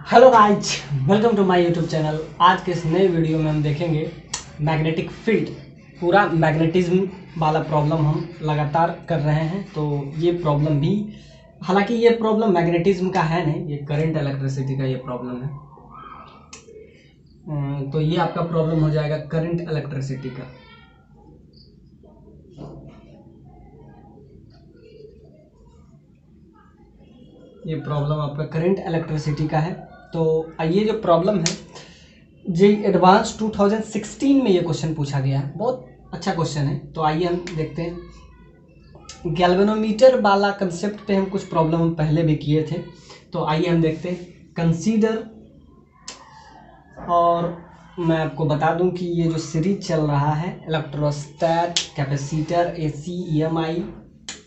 Hello guys, welcome to my YouTube channel. आज के इस नए वीडियो में हम देखेंगे मैग्नेटिक फील्ड, पूरा मैग्नेटिज्म वाला प्रॉब्लम हम लगातार कर रहे हैं। तो ये प्रॉब्लम भी, हालांकि ये प्रॉब्लम मैग्नेटिज्म का है नहीं, ये करंट इलेक्ट्रिसिटी का ये प्रॉब्लम है। तो ये आपका प्रॉब्लम हो जाएगा करंट इलेक्ट्रिसिटी का। ये प्रॉब्लम आपका करंट इलेक्ट्रिसिटी का है। तो ये जो प्रॉब्लम है, जे एडवांस 2016 में ये क्वेश्चन पूछा गया है। बहुत अच्छा क्वेश्चन है। तो आइए हम देखते हैं। गैल्वेनोमीटर वाला कंसेप्ट पे हम कुछ प्रॉब्लम हम पहले भी किए थे। तो आइए हम देखते हैं। कंसीडर, और मैं आपको बता दूं कि ये जो सीरीज चल रहा है इलेक्ट्रोस्टैट, कैपेसिटर, एसी, ईएमआई,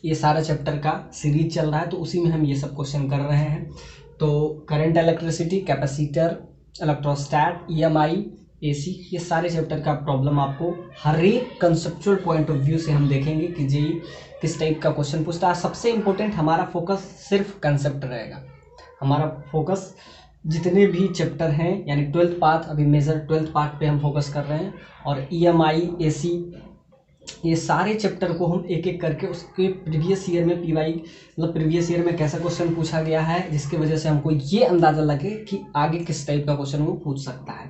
ये सारा चैप्टर का सीरीज चल रहा है। तो उसी में हम ये सब क्वेश्चन कर रहे हैं। तो current electricity, capacitor, electrostat, EMI, AC, ये सारे चैप्टर का प्रॉब्लम आपको हर एक कंसेप्चुअल पॉइंट ऑफ व्यू से हम देखेंगे कि जी किस टाइप का क्वेश्चन पूछता है। सबसे इम्पोर्टेंट हमारा फोकस सिर्फ कंसेप्ट रहेगा। हमारा फोकस जितने भी चैप्टर हैं, यानी 12th पार्ट, अभी मेजर 12th पार्ट पे हम फोकस कर रहे हैं। और ईएमआई, एसी, ये सारे चैप्टर को हम एक एक करके उसके प्रीवियस ईयर में पीवाई, मतलब प्रीवियस ईयर में कैसा क्वेश्चन पूछा गया है, जिसकी वजह से हमको ये अंदाज़ा लगे कि आगे किस टाइप का क्वेश्चन वो पूछ सकता है।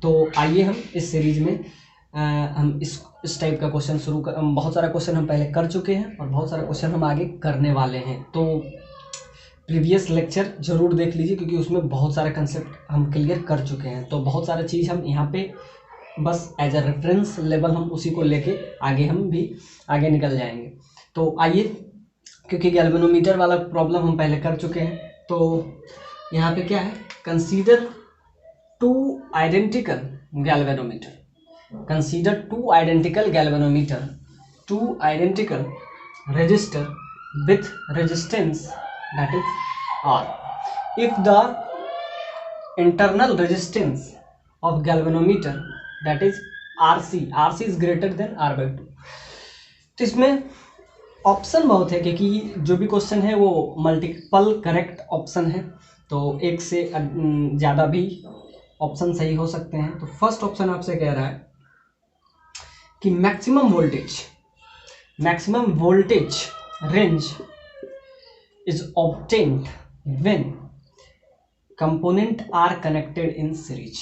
तो आइए हम इस सीरीज में हम इस टाइप का क्वेश्चन शुरू कर। बहुत सारा क्वेश्चन हम पहले कर चुके हैं और बहुत सारा क्वेश्चन हम आगे करने वाले हैं। तो प्रीवियस लेक्चर जरूर देख लीजिए, क्योंकि उसमें बहुत सारे कंसेप्ट हम क्लियर कर चुके हैं। तो बहुत सारा चीज़ हम यहाँ पे बस एज अ रेफरेंस लेवल हम उसी को लेके आगे हम भी आगे निकल जाएंगे। तो आइए, क्योंकि गैल्वेनोमीटर वाला प्रॉब्लम हम पहले कर चुके हैं। तो यहाँ पे क्या है, consider two identical galvanometer, consider two identical galvanometer, two identical resistor with resistance that is R. If the internal resistance of galvanometer that is RC is greater than R/2। तो इसमें ऑप्शन बहुत है, क्योंकि जो भी क्वेश्चन है वो multiple correct option है। तो एक से ज़्यादा भी ऑप्शन सही हो सकते हैं। तो फर्स्ट ऑप्शन आपसे कह रहा है कि maximum voltage range is obtained when component are connected in series।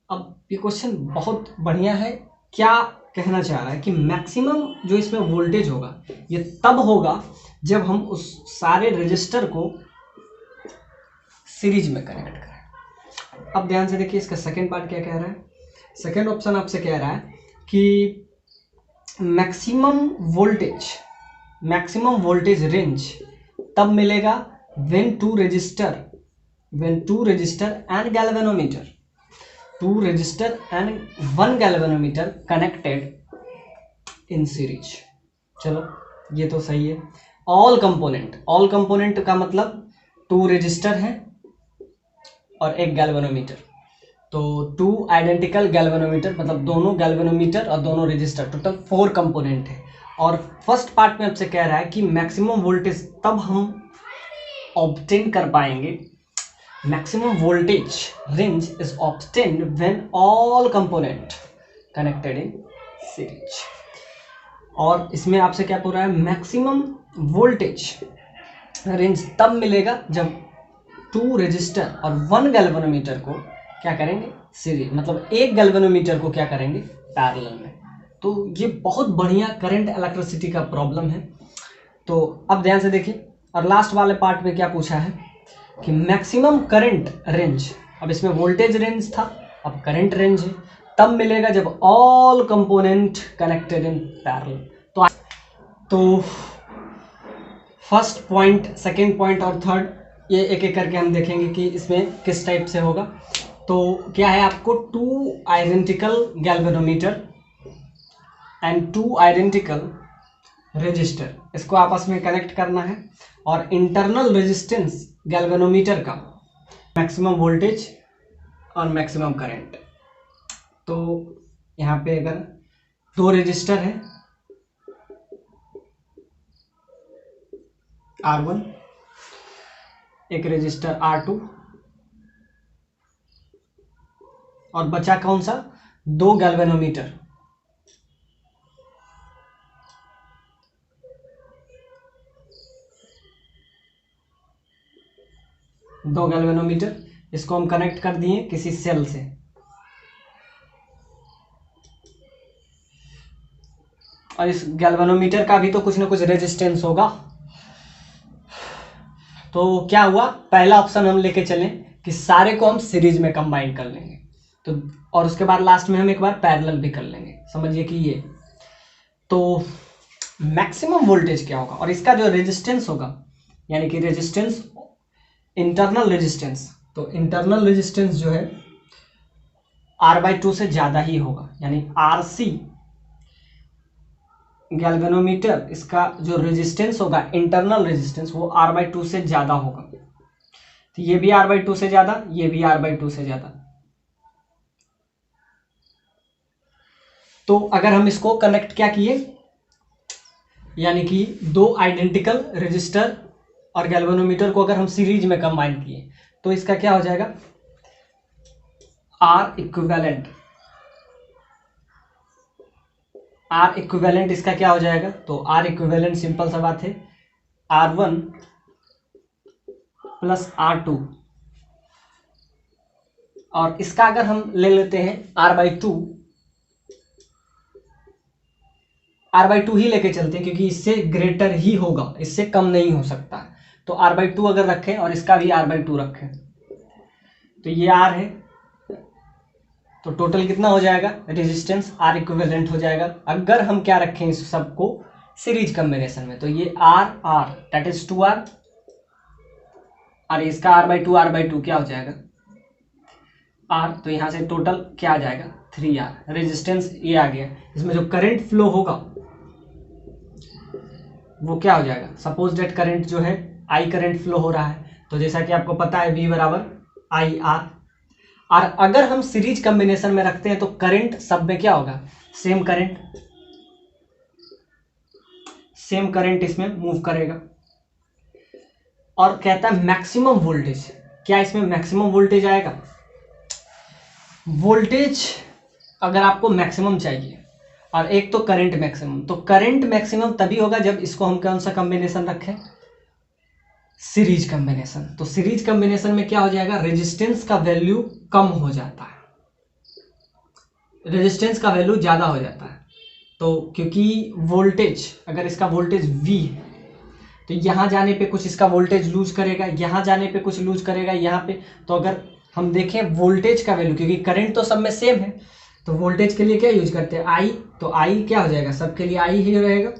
अब ये क्वेश्चन बहुत बढ़िया है। क्या कहना चाह रहा है कि मैक्सिमम जो इसमें वोल्टेज होगा ये तब होगा जब हम उस सारे रजिस्टर को सीरीज में कनेक्ट करें। अब ध्यान से देखिए, इसका सेकेंड पार्ट क्या कह रहा है। सेकेंड ऑप्शन आपसे कह रहा है कि मैक्सिमम वोल्टेज रेंज तब मिलेगा when two resistor and galvanometer, one galvanometer connected in series। चलो ये तो सही है। ऑल कंपोनेंट का मतलब 2 रजिस्टर है और एक गैल्वेनोमीटर। तो 2 आइडेंटिकल गैल्वेनोमीटर मतलब दोनों गैल्वेनोमीटर और दोनों रजिस्टर, टोटल 4 कंपोनेंट है। और फर्स्ट पार्ट में आपसे कह रहा है कि मैक्सिमम वोल्टेज तब हम ऑब्टेन कर पाएंगे, maximum voltage range is obtained when all component connected in series. और इसमें आपसे क्या पूछ रहा है, मैक्सिमम वोल्टेज रेंज तब मिलेगा जब 2 रजिस्टर और 1 गैल्वेनोमीटर को क्या करेंगे, सीरीज, मतलब एक गैल्वेनोमीटर को क्या करेंगे, पैरेलल में। तो ये बहुत बढ़िया करंट इलेक्ट्रिसिटी का प्रॉब्लम है। तो अब ध्यान से देखिए, और लास्ट वाले पार्ट में क्या पूछा है कि मैक्सिमम करंट रेंज, अब इसमें वोल्टेज रेंज था, अब करंट रेंज है, तब मिलेगा जब all component connected in parallel. तो फर्स्ट पॉइंट, सेकेंड पॉइंट और थर्ड, ये एक एक करके हम देखेंगे कि इसमें किस टाइप से होगा। तो क्या है, आपको 2 identical galvanometer and 2 identical register, इसको आपस में कनेक्ट करना है। और इंटरनल रेजिस्टेंस गैल्वेनोमीटर का मैक्सिमम वोल्टेज और मैक्सिमम करंट। तो यहाँ पे अगर 2 रजिस्टर है R1, एक रजिस्टर R2 और बचा कौन सा, 2 गैल्वेनोमीटर। दो गैल्वेनोमीटर, इसको हम कनेक्ट कर दिए किसी सेल से। और इस गैल्वेनोमीटर का भी तो कुछ ना कुछ रेजिस्टेंस होगा। तो क्या हुआ, पहला ऑप्शन हम लेके चलें कि सारे को हम सीरीज में कंबाइन कर लेंगे, तो और उसके बाद लास्ट में हम एक बार पैरेलल भी कर लेंगे। समझिए कि ये तो मैक्सिमम वोल्टेज क्या होगा, और इसका जो रेजिस्टेंस होगा, यानी कि रेजिस्टेंस, इंटरनल रेजिस्टेंस, तो इंटरनल रेजिस्टेंस जो है R/2 से ज़्यादा ही होगा, यानी RC गैल्वेनोमीटर, इसका जो रेजिस्टेंस होगा इंटरनल रेजिस्टेंस, वो R/2 से ज़्यादा होगा। तो ये भी R/2 से ज़्यादा, ये भी R/2 से ज़्यादा। तो अगर हम इसको कनेक्ट क्या किए, यानी कि 2 आइडेंटिकल रेजिस्टर और गैल्वेनोमीटर को अगर हम सीरीज में कंबाइन किए, तो इसका क्या हो जाएगा, R इक्विवेलेंट इसका क्या हो जाएगा, तो R इक्विवेलेंट सिंपल सा बात है, R1 प्लस R2, और इसका अगर हम ले लेते हैं R/2 ही लेके चलते हैं, क्योंकि इससे ग्रेटर ही होगा, इससे कम नहीं हो सकता। तो R/2 अगर रखें और इसका भी R/2 रखें, तो ये R है, तो टोटल कितना हो जाएगा, रेजिस्टेंस R इक्विवेलेंट हो जाएगा। अगर हम क्या रखें इस सबको सीरीज कॉम्बिनेशन में, तो ये R दैट इज 2R, और इसका R/2 क्या हो जाएगा, R, तो यहाँ से टोटल क्या आ जाएगा, 3R। रेजिस्टेंस ये आ गया, इसमें जो करंट फ्लो होगा वो क्या हो जाएगा, सपोज डेट करंट जो है I करंट फ्लो हो रहा है, तो जैसा कि आपको पता है V बराबर IR। और अगर हम सीरीज कॉम्बिनेशन में रखते हैं तो करंट सब में क्या होगा, सेम करंट इसमें मूव करेगा। और कहता है मैक्सिमम वोल्टेज, क्या इसमें मैक्सिमम वोल्टेज आएगा, वोल्टेज अगर आपको मैक्सिमम चाहिए और एक तो करंट मैक्सिमम, तो करंट मैक्सिमम तभी होगा जब इसको हम कौन सा कॉम्बिनेशन रखें, सीरीज कॉम्बिनेशन। तो सीरीज कॉम्बिनेशन में क्या हो जाएगा, रेजिस्टेंस का वैल्यू कम हो जाता है, रेजिस्टेंस का वैल्यू ज़्यादा हो जाता है। तो क्योंकि वोल्टेज, अगर इसका वोल्टेज V है, तो यहाँ जाने पे कुछ इसका वोल्टेज लूज करेगा, यहाँ जाने पे कुछ लूज करेगा, यहाँ पे। तो अगर हम देखें वोल्टेज का वैल्यू, क्योंकि करंट तो सब में सेम है, तो वोल्टेज के लिए क्या यूज करते हैं, I, तो I क्या हो जाएगा, सबके लिए I ही रहेगा,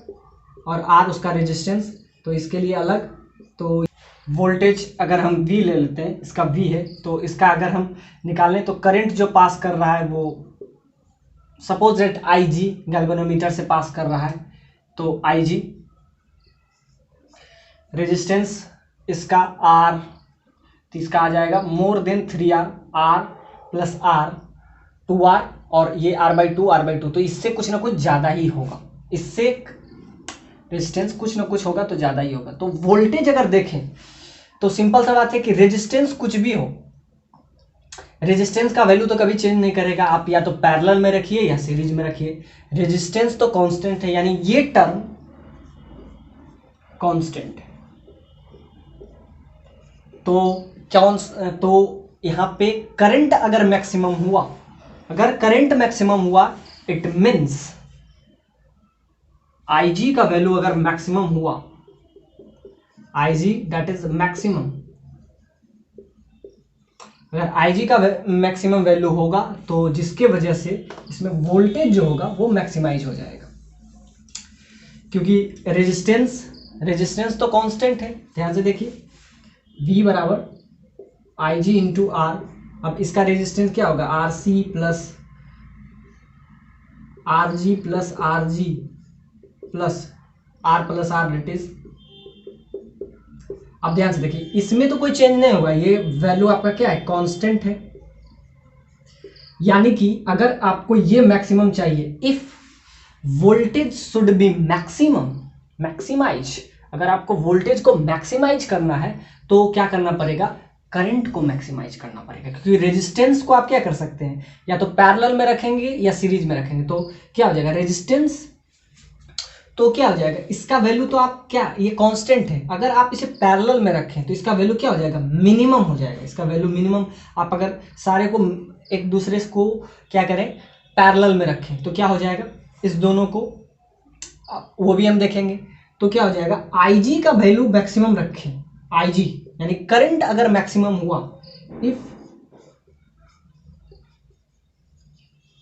और R उसका रेजिस्टेंस, तो इसके लिए अलग। तो वोल्टेज अगर हम V ले लेते हैं, इसका V है, तो इसका अगर हम निकालें तो करंट जो पास कर रहा है वो सपोज दैट IG गैल्वेनोमीटर से पास कर रहा है, तो IG, रेजिस्टेंस इसका R, तो इसका आ जाएगा more than 3R, R plus R 2R, और ये R/2, तो इससे कुछ ना कुछ ज़्यादा ही होगा, इससे रेजिस्टेंस कुछ ना कुछ होगा तो ज़्यादा ही होगा। तो वोल्टेज अगर देखें तो सिंपल सा बात है कि रेजिस्टेंस कुछ भी हो, रेजिस्टेंस का वैल्यू तो कभी चेंज नहीं करेगा, आप या तो पैरेलल में रखिए या सीरीज में रखिए, रेजिस्टेंस तो कांस्टेंट है, यानी ये टर्म कांस्टेंट है। तो यहाँ पे करंट अगर मैक्सिमम हुआ, इट मीन्स IG का वैल्यू अगर मैक्सिमम हुआ, IG दैट इज मैक्सिमम, अगर IG का मैक्सिमम वैल्यू होगा तो जिसके वजह से इसमें वोल्टेज जो होगा वो मैक्सिमाइज हो जाएगा, क्योंकि रेजिस्टेंस तो कांस्टेंट है। ध्यान से देखिए, V बराबर IG इंटू R, अब इसका रेजिस्टेंस क्या होगा, RC plus RG plus RG plus R plus R that is. अब ध्यान से देखिए, इसमें तो कोई चेंज नहीं होगा, ये वैल्यू आपका क्या है, कांस्टेंट है। यानी कि अगर आपको ये मैक्सिमम चाहिए, if voltage should be maximize, अगर आपको वोल्टेज को मैक्सिमाइज करना है तो क्या करना पड़ेगा, करंट को मैक्सिमाइज करना पड़ेगा, क्योंकि रेजिस्टेंस को आप क्या कर सकते हैं, या तो पैरेलल में रखेंगे या सीरीज में रखेंगे, तो क्या हो जाएगा रेजिस्टेंस, तो क्या हो जाएगा इसका वैल्यू, तो आप क्या, ये कांस्टेंट है, अगर आप इसे पैरेलल में रखें तो इसका वैल्यू क्या हो जाएगा, मिनिमम हो जाएगा, इसका वैल्यू मिनिमम। आप अगर सारे को एक दूसरे को क्या करें, पैरेलल में रखें तो क्या हो जाएगा, इस दोनों को वो भी हम देखेंगे, तो क्या हो जाएगा, IG का वैल्यू मैक्सिमम रखें, IG यानी करंट अगर मैक्सिमम हुआ, if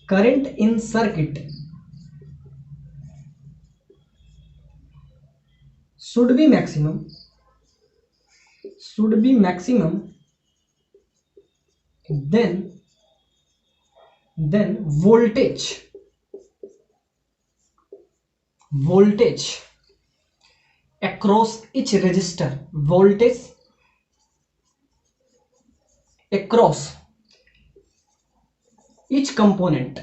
current in circuit should be maximum, then voltage across each resistor, voltage across each component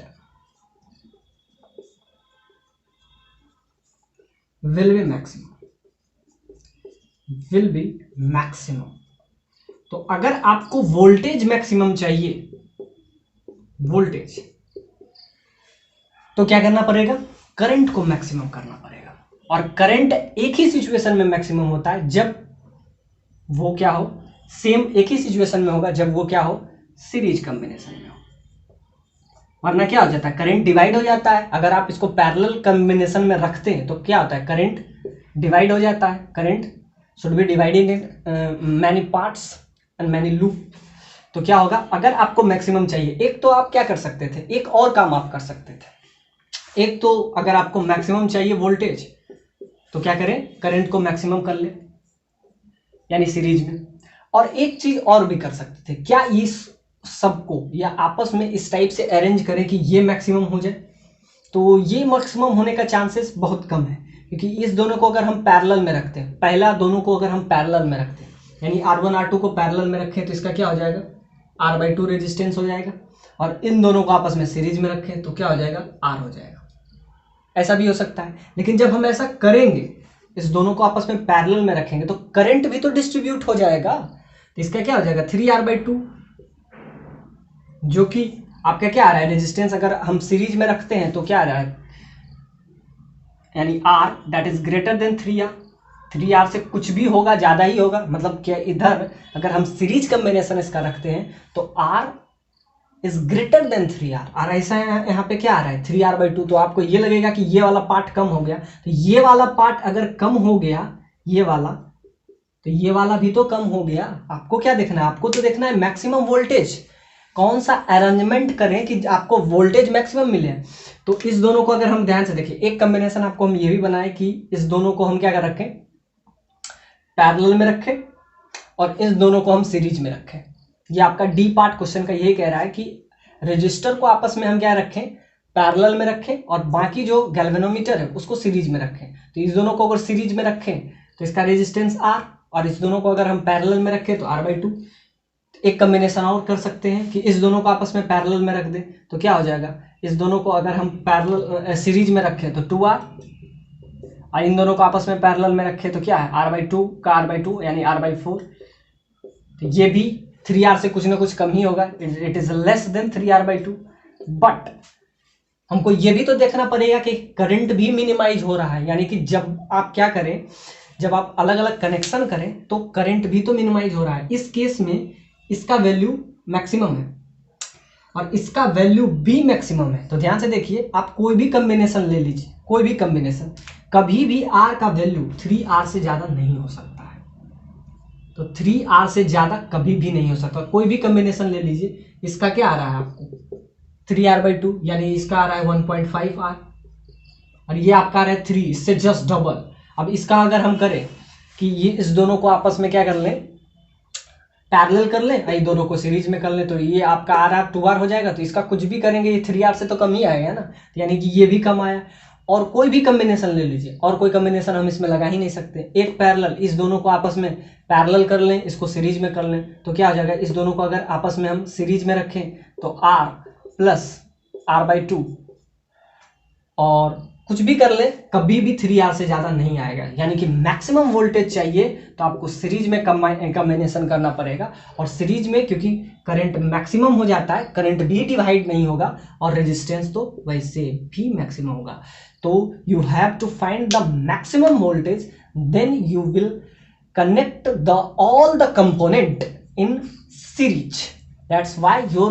will be maximum। तो अगर आपको वोल्टेज मैक्सिमम चाहिए, वोल्टेज, तो क्या करना पड़ेगा, करंट को मैक्सिमम करना पड़ेगा। और करंट एक ही सिचुएशन में मैक्सिमम होता है, जब वो क्या हो, सेम एक ही सिचुएशन में होगा, जब वो क्या हो, सीरीज कॉम्बिनेशन में हो, वरना क्या हो जाता है, करंट डिवाइड हो जाता है। अगर आप इसको पैरेलल कॉम्बिनेशन में रखते हैं तो क्या होता है, करंट डिवाइड हो जाता है, current should be divided in many parts and many loop. तो क्या होगा, अगर आपको मैक्सिमम चाहिए, एक तो आप क्या कर सकते थे, एक और काम आप कर सकते थे, एक तो अगर आपको मैक्सिमम चाहिए वोल्टेज, तो क्या करें, करंट को मैक्सिमम कर ले, यानी सीरीज में। और एक चीज और भी कर सकते थे, क्या इस सबको या आपस में इस टाइप से अरेंज करें कि ये मैक्सिमम हो जाए, तो ये मैक्सिमम होने का चांसेस बहुत कम है, क्योंकि इस दोनों को अगर हम पैरेलल में रखते हैं, पहला दोनों को अगर हम पैरेलल में रखते हैं, यानी R1 R2 को पैरेलल में रखें तो इसका क्या हो जाएगा, R/2 रेजिस्टेंस हो जाएगा, और इन दोनों को आपस में सीरीज में रखें तो क्या हो जाएगा, R हो जाएगा। ऐसा भी हो सकता है, लेकिन जब हम ऐसा करेंगे, इस दोनों को आपस में पैरेलल में रखेंगे, तो करंट भी तो डिस्ट्रीब्यूट हो जाएगा, तो इसका क्या हो जाएगा 3R/2, जो कि आपका क्या आ रहा है, रेजिस्टेंस अगर हम सीरीज में रखते हैं तो क्या आ रहा है, यानी R that is greater than 3R, 3R से कुछ भी होगा ज्यादा ही होगा, मतलब क्या, इधर अगर हम सीरीज कॉम्बिनेशन इसका रखते हैं तो R is greater than 3R, और ऐसा यहाँ पे क्या आ रहा है 3R/2, तो आपको ये लगेगा कि ये वाला पार्ट कम हो गया, तो ये वाला पार्ट अगर कम हो गया, ये वाला, तो ये वाला भी तो कम हो गया। आपको क्या देखना है, आपको तो देखना है मैक्सिमम वोल्टेज, कौन सा अरेंजमेंट करें कि आपको वोल्टेज मैक्सिमम मिले। तो इस दोनों को अगर हम ध्यान से देखिए, एक कॉम्बिनेशन आपको हम ये भी बनाए कि इस दोनों को हम क्या कर रखें, पैरेलल में रखें, और इस दोनों को हम सीरीज में रखें। ये आपका डी पार्ट क्वेश्चन का ये कह रहा है कि रजिस्टर को आपस में हम क्या रखें, पैरेलल में रखें, और बाकी जो गैल्वेनोमीटर है उसको सीरीज में रखें। तो इस दोनों को अगर सीरीज में रखें तो इसका रेजिस्टेंस R, और इस दोनों को अगर हम पैरेलल में रखें तो R/2। एक कॉम्बिनेशन और कर सकते हैं कि इस दोनों को आपस में पैरेलल में रख दें, तो क्या हो जाएगा, इस दोनों को अगर हम पैरेलल सीरीज में रखें तो 2R, और इन दोनों को आपस में पैरेलल में रखें तो क्या है, R/2 का R/2 यानी R/4। तो ये भी 3R से कुछ ना कुछ कम ही होगा, it is less than 3R/2। But हमको ये भी तो देखना पड़ेगा कि करंट भी मिनिमाइज हो रहा है, यानी कि जब आप क्या करें, जब आप अलग अलग कनेक्शन करें तो करंट भी तो मिनिमाइज हो रहा है। इस केस में इसका वैल्यू मैक्सिमम है और इसका वैल्यू भी मैक्सिमम है। तो ध्यान से देखिए, आप कोई भी कॉम्बिनेशन ले लीजिए, कोई भी कॉम्बिनेशन, कभी भी R का वैल्यू 3R से ज़्यादा नहीं हो सकता है। तो 3R से ज़्यादा कभी भी नहीं हो सकता। कोई भी कॉम्बिनेशन ले लीजिए, इसका क्या आ रहा है आपको 3R/2, यानी इसका आ रहा है 1.5R, और ये आपका आ रहा है 3, इससे जस्ट डबल। अब इसका अगर हम करें कि ये इस दोनों को आपस में क्या कर लें, पैरेलल कर लें, ये दोनों को सीरीज में कर लें, तो ये आपका आ रहा है 2R हो जाएगा। तो इसका कुछ भी करेंगे ये 3R से तो कम ही आएगा ना, यानी कि ये भी कम आया। और कोई भी कॉम्बिनेशन ले लीजिए, और कोई कॉम्बिनेशन हम इसमें लगा ही नहीं सकते। एक पैरेलल, इस दोनों को आपस में पैरेलल कर लें, इसको सीरीज में कर लें, तो क्या हो जाएगा, इस दोनों को अगर आपस में हम सीरीज में रखें तो R + R/2 और कुछ भी कर ले कभी भी 3R से ज़्यादा नहीं आएगा, यानी कि मैक्सिमम वोल्टेज चाहिए तो आपको सीरीज में कम्बिनेशन करना पड़ेगा। और सीरीज में क्योंकि करंट मैक्सिमम हो जाता है, करंट भी डिवाइड नहीं होगा और रेजिस्टेंस तो वैसे भी मैक्सिमम होगा। तो you have to find the maximum voltage, then you will connect all the component in series. That's why your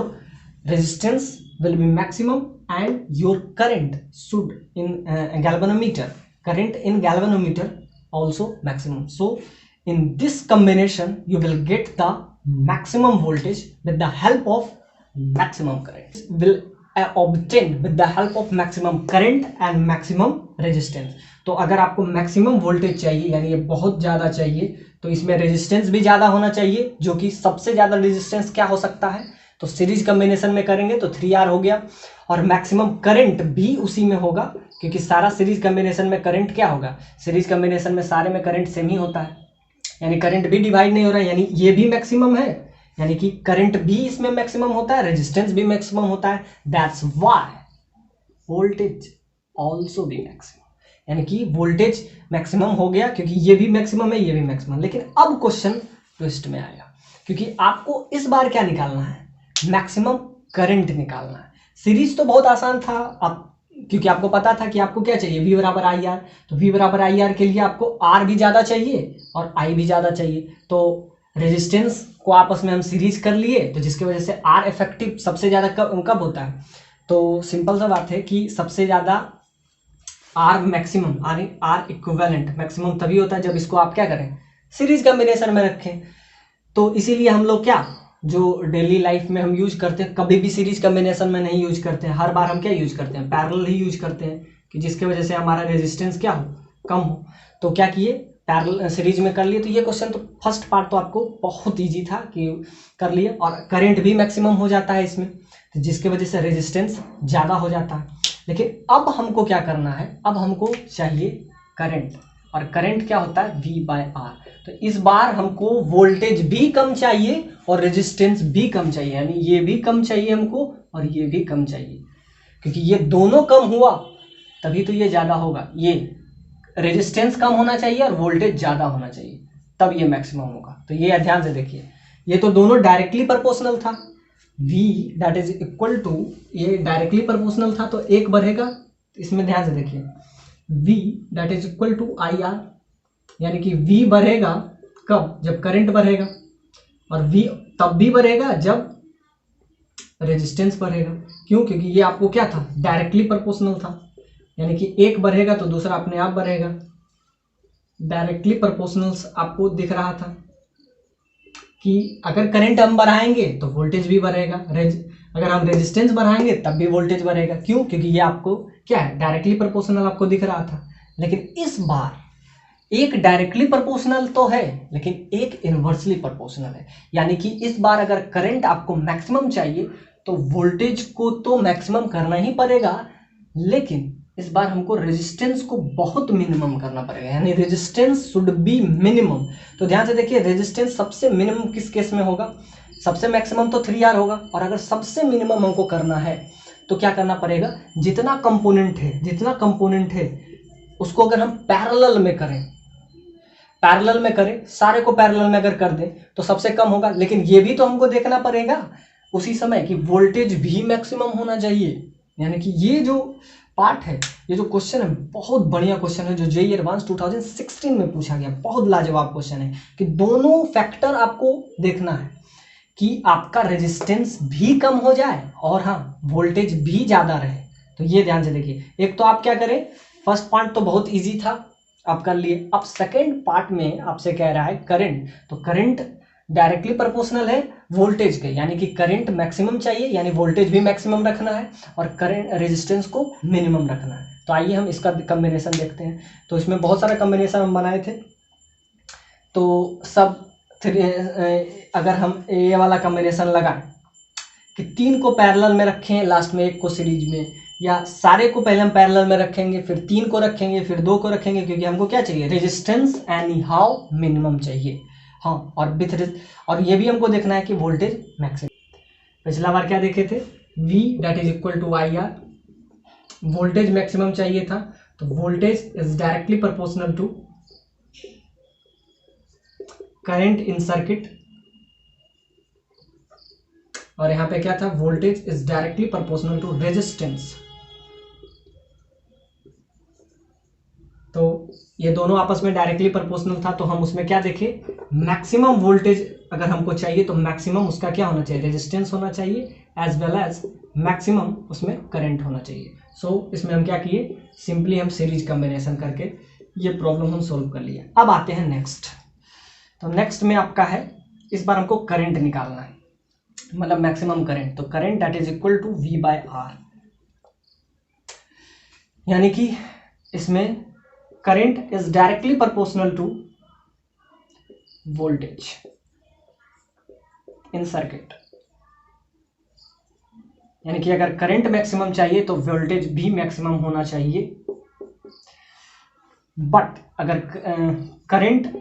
resistance will be maximum and your current should in current in galvanometer also maximum. So in this combination you will get the maximum voltage with the help of maximum current, will obtain with the help of maximum current and maximum resistance. तो अगर आपको maximum voltage चाहिए यानी ये बहुत ज़्यादा चाहिए तो इसमें रेजिस्टेंस भी ज़्यादा होना चाहिए, जो कि सबसे ज़्यादा रेजिस्टेंस क्या हो सकता है, तो सीरीज कम्बिनेशन में करेंगे तो 3R हो गया। और मैक्सिमम करंट भी उसी में होगा क्योंकि सारा सीरीज कम्बिनेशन में करंट क्या होगा, सीरीज कम्बिनेशन में सारे में करंट सेम ही होता है, यानी करंट भी डिवाइड नहीं हो रहा है, यानी ये भी मैक्सिमम है, यानी कि करंट भी इसमें मैक्सिमम होता है, रेजिस्टेंस भी मैक्सिमम होता है। दैट्स व्हाई वोल्टेज ऑल्सो भी मैक्सिमम, यानी कि वोल्टेज मैक्सिमम हो गया क्योंकि ये भी मैक्सिमम है, ये भी मैक्सिमम। लेकिन अब क्वेश्चन ट्विस्ट में आएगा क्योंकि आपको इस बार क्या निकालना है, मैक्सिमम करंट निकालना है। सीरीज तो बहुत आसान था, आप क्योंकि आपको पता था कि आपको क्या चाहिए, V बराबर आई आर। तो V बराबर आई आर के लिए आपको R भी ज़्यादा चाहिए और I भी ज़्यादा चाहिए, तो रेजिस्टेंस को आपस में हम सीरीज कर लिए, तो जिसकी वजह से R इफेक्टिव सबसे ज़्यादा कब होता है, तो सिंपल सा बात है कि सबसे ज़्यादा R maximum R equivalent maximum तभी होता है जब इसको आप क्या करें, सीरीज कम्बिनेशन में रखें। तो इसीलिए हम लोग क्या, जो डेली लाइफ में हम यूज करते हैं, कभी भी सीरीज कम्बिनेशन में नहीं यूज करते हैं, हर बार हम क्या यूज करते हैं, पैरेलल ही यूज करते हैं कि जिसके वजह से हमारा रेजिस्टेंस क्या हो, कम हो। तो क्या किए, पैरेलल सीरीज में कर लिए। तो ये क्वेश्चन तो फर्स्ट पार्ट तो आपको बहुत ईजी था कि कर लिए, और करंट भी मैक्सिमम हो जाता है इसमें, तो जिसके वजह से रेजिस्टेंस ज़्यादा हो जाता है। लेकिन अब हमको क्या करना है, अब हमको चाहिए करंट, और करंट क्या होता है, V/R। तो इस बार हमको वोल्टेज भी कम चाहिए और रेजिस्टेंस भी कम चाहिए, यानी ये भी कम चाहिए हमको और ये भी कम चाहिए, क्योंकि ये दोनों कम हुआ तभी तो ये ज़्यादा होगा। ये रेजिस्टेंस कम होना चाहिए और वोल्टेज ज़्यादा होना चाहिए, तब ये मैक्सिमम होगा। तो ये ध्यान से देखिए, ये तो दोनों डायरेक्टली प्रोपोर्शनल था, V that is equal to, ये डायरेक्टली प्रोपोर्शनल था तो एक बढ़ेगा। इसमें ध्यान से देखिए, V that is equal to IR, यानी कि V बढ़ेगा कब, जब करंट बढ़ेगा, और V तब भी बढ़ेगा जब रेजिस्टेंस बढ़ेगा। क्यों, क्योंकि ये आपको क्या था, डायरेक्टली प्रोपोर्शनल था, यानी कि एक बढ़ेगा तो दूसरा अपने आप बढ़ेगा। डायरेक्टली प्रोपोर्शनल आपको दिख रहा था कि अगर करंट हम बढ़ाएंगे तो वोल्टेज भी बढ़ेगा, अगर हम रेजिस्टेंस बढ़ाएंगे तब भी वोल्टेज बढ़ेगा। क्यों, क्योंकि ये आपको क्या है, डायरेक्टली प्रोपोर्शनल आपको दिख रहा था। लेकिन इस बार एक डायरेक्टली प्रोपोर्शनल तो है लेकिन एक इनवर्सली प्रोपोर्शनल है, यानी कि इस बार अगर करंट आपको मैक्सिमम चाहिए तो वोल्टेज को तो मैक्सिमम करना ही पड़ेगा, लेकिन इस बार हमको रेजिस्टेंस को बहुत मिनिमम करना पड़ेगा, यानी रेजिस्टेंस शुड बी मिनिमम। तो ध्यान से देखिए, रेजिस्टेंस सबसे मिनिमम किस केस में होगा, सबसे मैक्सिमम तो 3R होगा, और अगर सबसे मिनिमम हमको करना है तो क्या करना पड़ेगा, जितना कंपोनेंट है उसको अगर हम पैरेलल में करें, सारे को पैरेलल में अगर कर दें तो सबसे कम होगा। लेकिन ये भी तो हमको देखना पड़ेगा उसी समय कि वोल्टेज भी मैक्सिमम होना चाहिए। यानी कि ये जो पार्ट है, ये जो क्वेश्चन है, बहुत बढ़िया क्वेश्चन है, जो जेईई एडवांस 2016 में पूछा गया, बहुत लाजवाब क्वेश्चन है कि दोनों फैक्टर आपको देखना है कि आपका रेजिस्टेंस भी कम हो जाए और हाँ वोल्टेज भी ज़्यादा रहे। तो ये ध्यान से देखिए, एक तो आप क्या करें, फर्स्ट पार्ट तो बहुत इजी था, आप कर लिए। अब सेकेंड पार्ट में आपसे कह रहा है करंट, तो करंट डायरेक्टली प्रोपोर्शनल है वोल्टेज के, यानी कि करंट मैक्सिमम चाहिए, यानी वोल्टेज भी मैक्सिमम रखना है और करंट रेजिस्टेंस को मिनिमम रखना है। तो आइए हम इसका कम्बिनेशन देखते हैं। तो इसमें बहुत सारे कम्बिनेशन हम बनाए थे, तो सब अगर हम ये वाला कम्बिनेशन लगाएं कि 3 को पैरेलल में रखें, लास्ट में 1 को सीरीज में, या सारे को पहले हम पैरेलल में रखेंगे, फिर 3 को रखेंगे, फिर 2 को रखेंगे, क्योंकि हमको क्या चाहिए, रेजिस्टेंस एनी हाउ मिनिमम चाहिए। हाँ, और ये भी हमको देखना है कि वोल्टेज मैक्सिमम। पिछला बार क्या देखे थे, V that is equal to IR, voltage maximum चाहिए था, तो voltage is directly proportional to current in circuit, और यहां पे क्या था, voltage is directly proportional to resistance. तो ये दोनों आपस में डायरेक्टली प्रोपोर्शनल था, तो हम उसमें क्या देखे, मैक्सिमम वोल्टेज अगर हमको चाहिए तो मैक्सिमम उसका क्या होना चाहिए, रेजिस्टेंस होना चाहिए, एज वेल एज मैक्सिमम उसमें करंट होना चाहिए। सो इसमें हम क्या किए, सिंपली हम सीरीज कॉम्बिनेशन करके ये प्रॉब्लम हम सोल्व कर लिया। अब आते हैं नेक्स्ट। तो नेक्स्ट में आपका है, इस बार हमको करंट निकालना है, मतलब मैक्सिमम करंट। तो current that is equal to V by R, यानी कि इसमें current is directly proportional to voltage in circuit, यानी कि अगर करंट मैक्सिमम चाहिए तो वोल्टेज भी मैक्सिमम होना चाहिए। बट अगर current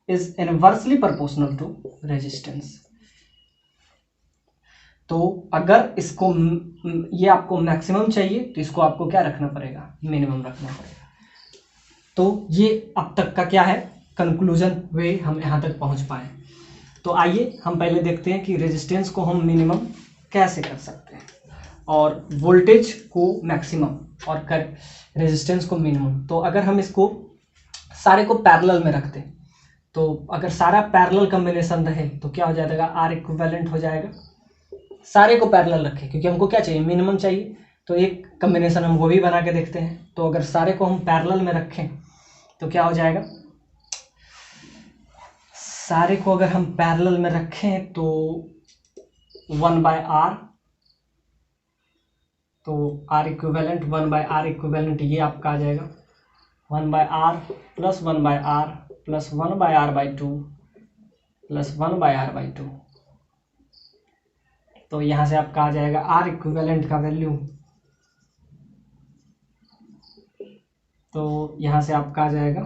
is inversely proportional to resistance, तो अगर इसको ये आपको मैक्सिमम चाहिए तो इसको आपको क्या रखना पड़ेगा, मिनिमम रखना पड़ेगा। तो ये अब तक का क्या है कंक्लूजन वे, हम यहाँ तक पहुँच पाए। तो आइए हम पहले देखते हैं कि रेजिस्टेंस को हम मिनिमम कैसे कर सकते हैं और वोल्टेज को मैक्सिमम और कर रेजिस्टेंस को मिनिमम। तो अगर हम इसको सारे को पैरेलल में रखते हैं, तो अगर सारा पैरेलल कॉम्बिनेशन रहे तो क्या हो जाएगा, आर इक्विवेलेंट हो जाएगा। सारे को पैरेलल रखें क्योंकि हमको क्या चाहिए, मिनिमम चाहिए, तो एक कॉम्बिनेशन हम वो भी बना के देखते हैं। तो अगर सारे को हम पैरेलल में रखें तो क्या हो जाएगा, सारे को अगर हम पैरेलल में रखें तो 1 बाय आर, तो R equivalent 1 by R equivalent ये आपका आ जाएगा 1 by R plus 1 by R plus 1 by R by 2 प्लस 1 बाय आर बाई 2। तो यहाँ से आपका आ जाएगा आर इक्विवेलेंट का वैल्यू, तो यहाँ से आपका आ जाएगा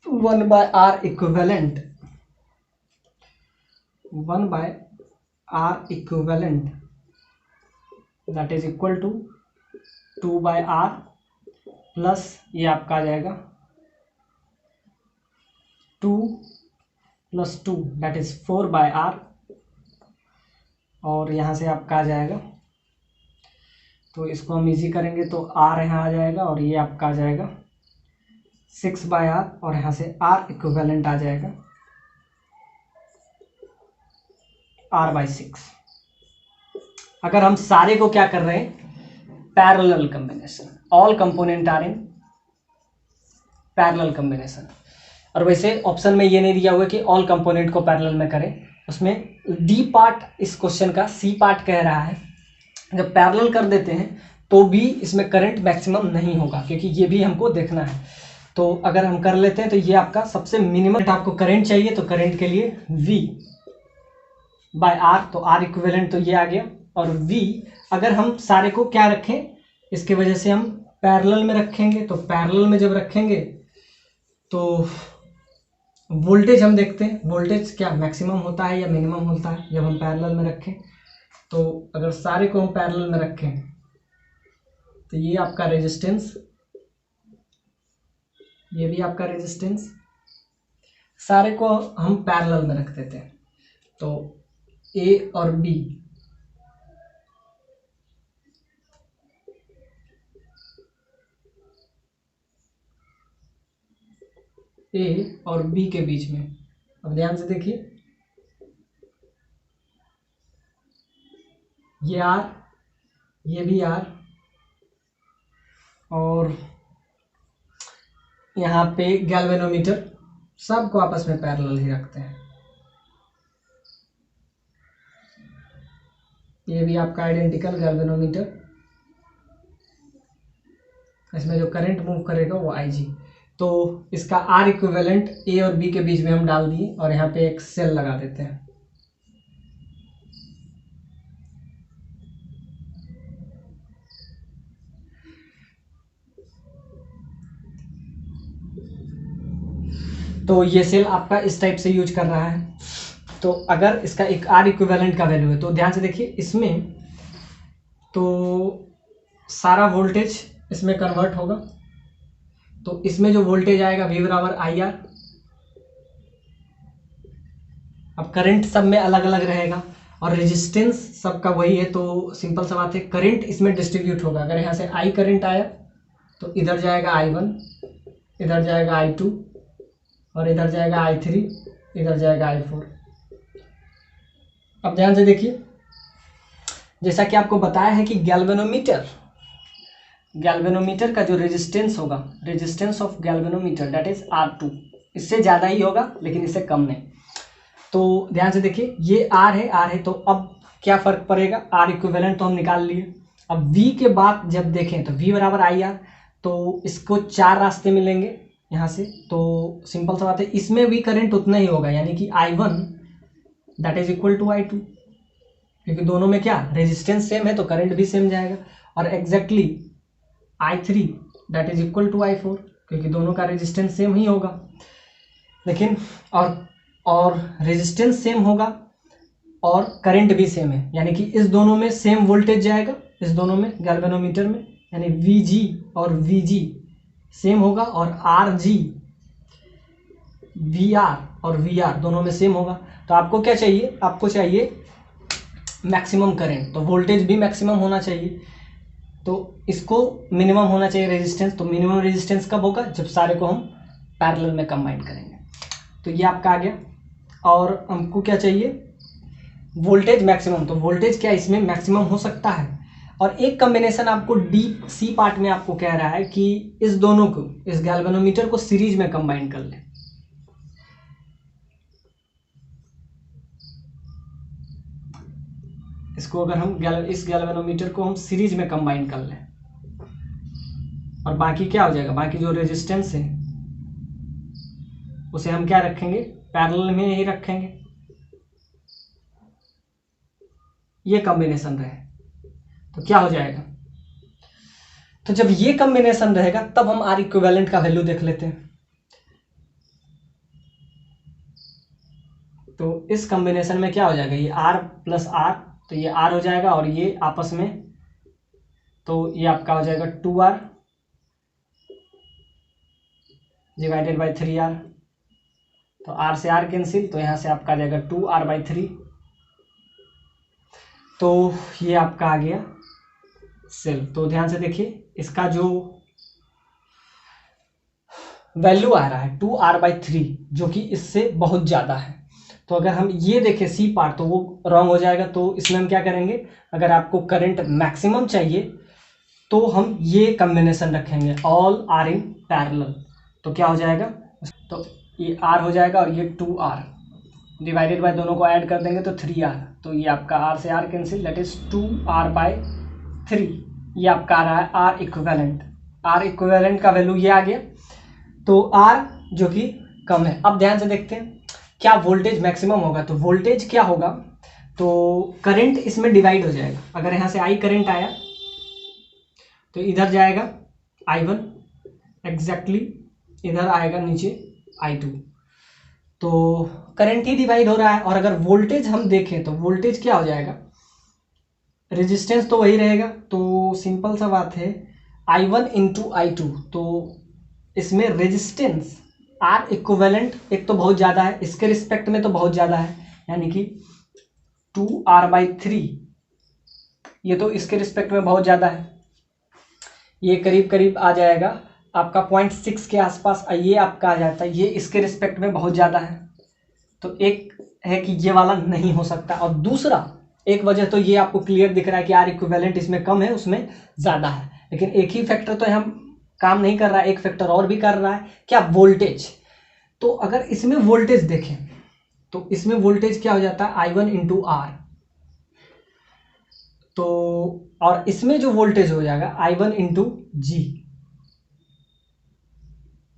1 by R equivalent, 1 by R equivalent that is equal to 2 by R plus ये आपका आ जाएगा 2 plus 2 that is 4 by R, और यहाँ से आपका आ जाएगा, तो इसको हम इजी करेंगे तो आर यहाँ आ जाएगा और ये आपका आ जाएगा 6 बाय आर, और यहाँ से आर इक्विवेलेंट आ जाएगा आर बाई 6। अगर हम सारे को क्या कर रहे हैं, parallel combination, all component are in parallel combination. और वैसे ऑप्शन में ये नहीं दिया हुआ कि ऑल कंपोनेंट को पैरेलल में करें, उसमें डी पार्ट इस क्वेश्चन का सी पार्ट कह रहा है जब पैरेलल कर देते हैं तो भी इसमें करंट मैक्सिमम नहीं होगा, क्योंकि ये भी हमको देखना है। तो अगर हम कर लेते हैं तो ये आपका सबसे मिनिमम आपको करंट चाहिए, तो करंट के लिए V बाय आर, तो आर इक्विवेलेंट तो ये आ गया, और V अगर हम सारे को क्या रखें, इसके वजह से हम पैरेलल में रखेंगे, तो पैरेलल में जब रखेंगे तो वोल्टेज हम देखते हैं, वोल्टेज क्या मैक्सिमम होता है या मिनिमम होता है जब हम पैरेलल में रखें। तो अगर सारे को हम पैरेलल में रखें तो ये आपका रेजिस्टेंस, ये भी आपका रेजिस्टेंस, सारे को हम पैरेलल में रख देते हैं, तो ए और बी, ए और बी के बीच में, अब ध्यान से देखिए, ये आर, ये भी आर, और यहाँ पे गैल्वेनोमीटर, सबको आपस में पैरेलल ही रखते हैं। ये भी आपका आइडेंटिकल गैल्वेनोमीटर, इसमें जो करंट मूव करेगा वो IG। तो इसका आर इक्विवेलेंट ए और बी के बीच में हम डाल दिए, और यहाँ पे एक सेल लगा देते हैं। तो ये सेल आपका इस टाइप से यूज कर रहा है। तो अगर इसका एक आर इक्विवेलेंट का वैल्यू है, तो ध्यान से देखिए, इसमें तो सारा वोल्टेज इसमें कन्वर्ट होगा, तो इसमें जो वोल्टेज आएगा V बराबर IR। अब करंट सब में अलग अलग रहेगा और रेजिस्टेंस सबका वही है, तो सिंपल सा बात है, करंट इसमें डिस्ट्रीब्यूट होगा। अगर यहाँ से I करंट आया तो इधर जाएगा I1, इधर जाएगा I2 और इधर जाएगा I3, इधर जाएगा I4। अब ध्यान से देखिए, जैसा कि आपको बताया है कि गैल्वेनोमीटर का जो रेजिस्टेंस होगा, resistance of galvanometer that is R2, इससे ज़्यादा ही होगा लेकिन इससे कम नहीं। तो ध्यान से देखिए, ये R है, तो अब क्या फ़र्क पड़ेगा, R इक्विवेलेंट तो हम निकाल लिए। अब V के बाद जब देखें तो V बराबर IR, तो इसको 4 रास्ते मिलेंगे यहाँ से, तो सिंपल सा बात है, इसमें भी करंट उतना ही होगा, यानी कि I1 that is equal to I2, क्योंकि दोनों में क्या रेजिस्टेंस सेम है तो करंट भी सेम जाएगा। और exactly I3 that is equal to I4, क्योंकि दोनों का रेजिस्टेंस सेम ही होगा। लेकिन और रेजिस्टेंस सेम होगा और करंट भी सेम है, यानी कि इस दोनों में सेम वोल्टेज जाएगा, इस दोनों में गैल्वेनोमीटर में, यानी VG और VG सेम होगा और RG VR और VR दोनों में सेम होगा। तो आपको क्या चाहिए, आपको चाहिए मैक्सिमम करंट, तो वोल्टेज भी मैक्सिमम होना चाहिए, तो इसको मिनिमम होना चाहिए रेजिस्टेंस। तो मिनिमम रेजिस्टेंस कब होगा, जब सारे को हम पैरेलल में कंबाइन करेंगे। तो ये आपका आ गया। और हमको क्या चाहिए, वोल्टेज मैक्सिमम, तो वोल्टेज क्या इसमें मैक्सिमम हो सकता है। और एक कॉम्बिनेशन आपको डीप सी पार्ट में आपको कह रहा है कि इस दोनों को, इस गैल्वेनोमीटर को सीरीज में कंबाइन कर लें। इसको अगर हम इस गैल्वेनोमीटर को हम सीरीज में कंबाइन कर लें, और बाकी क्या हो जाएगा, बाकी जो रेजिस्टेंस है उसे हम क्या रखेंगे, पैरेलल में ही रखेंगे। ये कॉम्बिनेशन रहे तो क्या हो जाएगा, तो जब ये कॉम्बिनेशन रहेगा तब हम R इक्विवेलेंट का वैल्यू देख लेते हैं। तो इस कॉम्बिनेशन में क्या हो जाएगा, ये R प्लस R, तो ये R हो जाएगा और ये आपस में, तो ये आपका हो जाएगा 2R डिवाइडेड बाई 3R, तो R से R कैंसिल, तो यहाँ से आपका आ जाएगा 2R/3। तो ये आपका आ गया सेल। तो ध्यान से देखिए, इसका जो वैल्यू आ रहा है 2R/3, जो कि इससे बहुत ज़्यादा है। तो अगर हम ये देखें सी पार्ट तो वो रॉन्ग हो जाएगा। तो इसमें हम क्या करेंगे, अगर आपको करंट मैक्सिमम चाहिए तो हम ये कॉम्बिनेशन रखेंगे, ऑल आर इन पैरेलल। तो क्या हो जाएगा, तो ये R हो जाएगा और ये 2R डिवाइडेड बाय, दोनों को ऐड कर देंगे तो 3R, तो ये आपका R से R cancel, that is 2R/3। ये आपका आ रहा है R इक्विवेलेंट। R इक्विवेलेंट का वैल्यू ये आ गया, तो R जो कि कम है। अब ध्यान से देखते हैं क्या वोल्टेज मैक्सिमम होगा। तो वोल्टेज क्या होगा, तो करंट इसमें डिवाइड हो जाएगा। अगर यहाँ से I करंट आया तो इधर जाएगा I1, एग्जैक्टली इधर आएगा नीचे I2, तो करंट ही डिवाइड हो रहा है। और अगर वोल्टेज हम देखें तो वोल्टेज क्या हो जाएगा, रेजिस्टेंस तो वही रहेगा, तो सिंपल सा बात है I1 इंटू I2, तो इसमें रेजिस्टेंस R इक्विवेलेंट एक तो बहुत ज़्यादा है, इसके रिस्पेक्ट में तो बहुत ज़्यादा है, यानी कि 2R/3, ये तो इसके रिस्पेक्ट में बहुत ज़्यादा है, ये करीब करीब आ जाएगा आपका 0.6 के आसपास, ये आपका आ जाता है, ये इसके रिस्पेक्ट में बहुत ज़्यादा है। तो एक है कि ये वाला नहीं हो सकता, और दूसरा एक वजह तो ये आपको क्लियर दिख रहा है कि R इक्विवेलेंट इसमें कम है, उसमें ज़्यादा है। लेकिन एक ही फैक्टर तो हम काम नहीं कर रहा है, एक फैक्टर और भी कर रहा है, क्या, वोल्टेज। तो अगर इसमें वोल्टेज देखें तो इसमें वोल्टेज क्या हो जाता है, I1 इंटू R, तो और इसमें जो वोल्टेज हो जाएगा I1 इंटू G,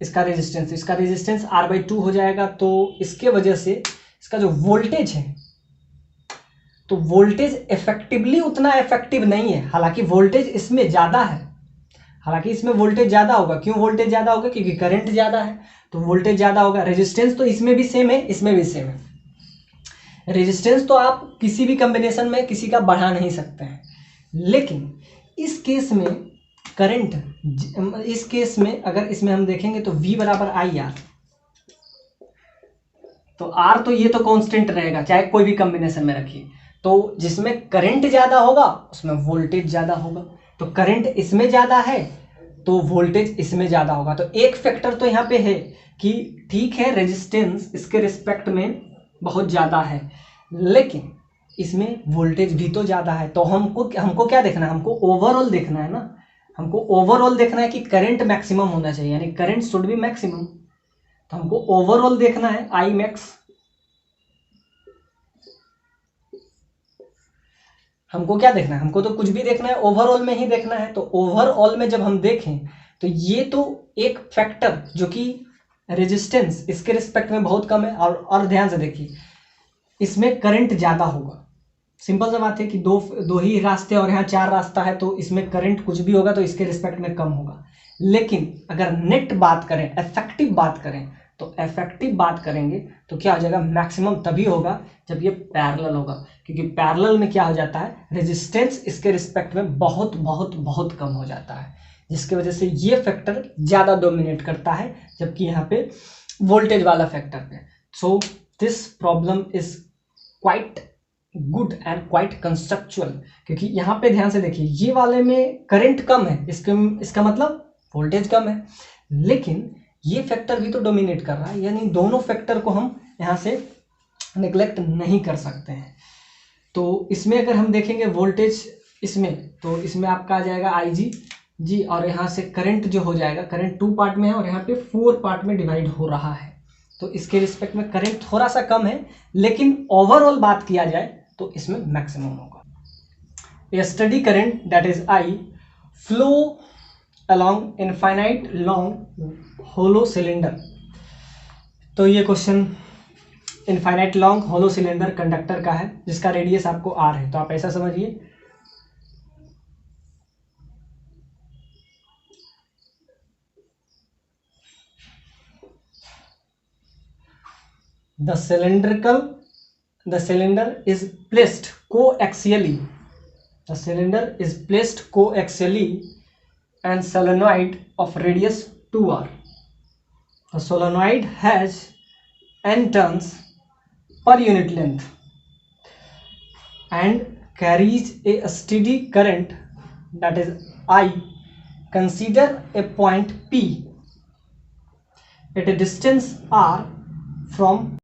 इसका रेजिस्टेंस R/2 हो जाएगा। तो इसके वजह से इसका जो वोल्टेज है, तो वोल्टेज इफेक्टिवली उतना इफेक्टिव नहीं है, हालांकि वोल्टेज इसमें ज़्यादा है, हालांकि इसमें वोल्टेज ज़्यादा होगा। क्यों वोल्टेज ज़्यादा होगा, क्योंकि करंट ज़्यादा है, तो वोल्टेज ज़्यादा होगा। रेजिस्टेंस तो इसमें भी सेम है, इसमें भी सेम है। रेजिस्टेंस तो आप किसी भी कॉम्बिनेशन में किसी का बढ़ा नहीं सकते हैं, लेकिन इस केस में करंट इस केस में अगर इसमें हम देखेंगे तो V बराबर आई आर, तो R तो ये तो कांस्टेंट रहेगा चाहे कोई भी कॉम्बिनेशन में रखिए। तो जिसमें करंट ज़्यादा होगा उसमें वोल्टेज ज़्यादा होगा, तो करंट इसमें ज़्यादा है तो वोल्टेज इसमें ज़्यादा होगा। तो एक फैक्टर तो यहाँ पे है कि ठीक है रेजिस्टेंस इसके रिस्पेक्ट में बहुत ज़्यादा है, लेकिन इसमें वोल्टेज भी तो ज़्यादा है। तो हमको क्या देखना है, हमको ओवरऑल देखना है ना, हमको ओवरऑल देखना है कि करंट मैक्सिमम होना चाहिए, यानी करंट शुड बी मैक्सिमम। तो हमको ओवरऑल देखना है आई मैक्स, हमको क्या देखना है, हमको तो कुछ भी देखना है ओवरऑल में ही देखना है। तो ओवरऑल में जब हम देखें तो ये तो एक फैक्टर जो कि रेजिस्टेंस इसके रिस्पेक्ट में बहुत कम है, और ध्यान से देखिए इसमें करंट ज़्यादा होगा। सिंपल सा बात है कि दो ही रास्ते और यहाँ 4 रास्ता है, तो इसमें करंट कुछ भी होगा तो इसके रिस्पेक्ट में कम होगा। लेकिन अगर नेट बात करें, इफेक्टिव बात करें, तो इफेक्टिव बात करेंगे तो क्या हो जाएगा, मैक्सिमम तभी होगा जब ये पैरेलल होगा, क्योंकि पैरेलल में क्या हो जाता है, रेजिस्टेंस इसके रिस्पेक्ट में बहुत बहुत बहुत कम हो जाता है, जिसकी वजह से ये फैक्टर ज़्यादा डोमिनेट करता है, जबकि यहाँ पे वोल्टेज वाला फैक्टर पे। So this problem is quite good and quite conceptual, क्योंकि यहाँ पे ध्यान से देखिए ये वाले में करंट कम है, इसका मतलब वोल्टेज कम है, लेकिन ये फैक्टर भी तो डोमिनेट कर रहा है, यानी दोनों फैक्टर को हम यहाँ से नेग्लेक्ट नहीं कर सकते हैं। तो इसमें अगर हम देखेंगे वोल्टेज इसमें, तो इसमें आपका आ जाएगा आई जी, और यहाँ से करंट जो हो जाएगा, करंट 2 पार्ट में है और यहाँ पे 4 पार्ट में डिवाइड हो रहा है, तो इसके रिस्पेक्ट में करंट थोड़ा सा कम है, लेकिन ओवरऑल बात किया जाए तो इसमें मैक्सिमम होगा। A steady current that is I flow along infinite long hollow cylinder. तो ये question infinite long hollow cylinder conductor का है जिसका रेडियस आपको आर है। तो आप ऐसा समझिए, the cylinder is placed coaxially, the cylinder is placed coaxially and solenoid of radius 2r. The solenoid has n turns per unit length and carries a steady current that is I. Consider a point P at a distance r from